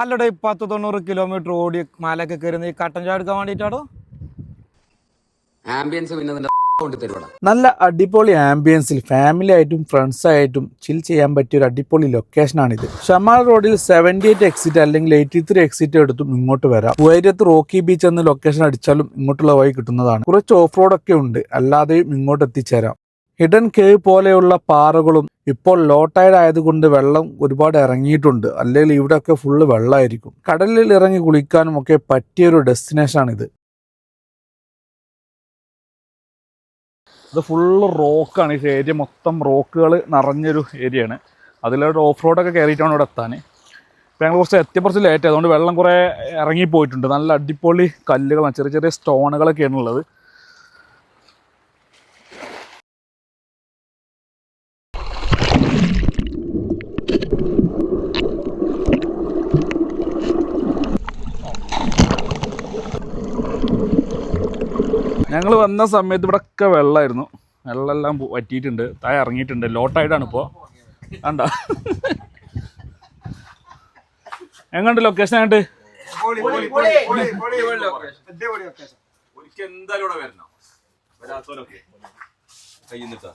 അല്ലടോ 10-90 കിലോമീറ്റർ ഓടി മലയൊക്കെ കയറുന്ന ഈ കട്ടൻ ചായ എടുക്കാൻ വേണ്ടിയിട്ടാടോ. ആംബിയൻസ് പിന്നെ നല്ല അടിപൊളി ആംബിയൻസിൽ ഫാമിലി ആയിട്ടും ഫ്രണ്ട്സ് ആയിട്ടും ചിൽ ചെയ്യാൻ പറ്റിയ ഒരു അടിപൊളി ലൊക്കേഷനാണിത്. ഷമാൽ റോഡിൽ 78 എക്സിറ്റ് അല്ലെങ്കിൽ 83 എക്സിറ്റ് എടുത്തും ഇങ്ങോട്ട് വരാം. ഉയരത്ത് റോക്കി ബീച്ച് എന്ന ലൊക്കേഷൻ അടിച്ചാലും ഇങ്ങോട്ടുള്ള വഴി കിട്ടുന്നതാണ്. കുറച്ച് ഓഫ് റോഡ് ഒക്കെ ഉണ്ട്, അല്ലാതെയും ഇങ്ങോട്ട് എത്തിച്ചേരാം. ഹിഡൻ കേവ് പോലെയുള്ള പാറകളും ഇപ്പോൾ ലോ ടൈഡ് ആയതുകൊണ്ട് വെള്ളം ഒരുപാട് ഇറങ്ങിയിട്ടുണ്ട്, അല്ലെങ്കിൽ ഇവിടെയൊക്കെ ഫുള്ള് വെള്ളമായിരിക്കും. കടലിൽ ഇറങ്ങി കുളിക്കാനും ഒക്കെ പറ്റിയൊരു ഡെസ്റ്റിനേഷനാണിത്. ഇത് ഫുള്ള് റോക്കാണ്. ഈ ഏരിയ മൊത്തം റോക്കുകൾ നിറഞ്ഞൊരു ഏരിയയാണ്. അതിലൊരു ഓഫ് റോഡൊക്കെ കയറിയിട്ടാണ് ഇവിടെ എത്താൻ. ഇപ്പം ഞങ്ങൾ കുറച്ച് ലേറ്റ് ആയതുകൊണ്ട് വെള്ളം കുറേ ഇറങ്ങിപ്പോയിട്ടുണ്ട്. നല്ല അടിപൊളി കല്ലുകളാണ്, ചെറിയ ചെറിയ സ്റ്റോണുകളൊക്കെയാണ് ഉള്ളത്. ഞങ്ങൾ വന്ന സമയത്ത് ഇവിടെ ഒക്കെ വെള്ളമായിരുന്നു. വെള്ളമെല്ലാം വറ്റിയിട്ടുണ്ട്, താഴെ ഇറങ്ങിയിട്ടുണ്ട്. ലോട്ടായിട്ടാണ് ഇപ്പോൾ. കണ്ട എങ്ങോട്ട് ലൊക്കേഷൻ ആയിട്ട് എന്തായാലും ഇവിടെ വരണം. വരാത്തവരൊക്കെ കയ്യിൽ നിന്നിട്ടാ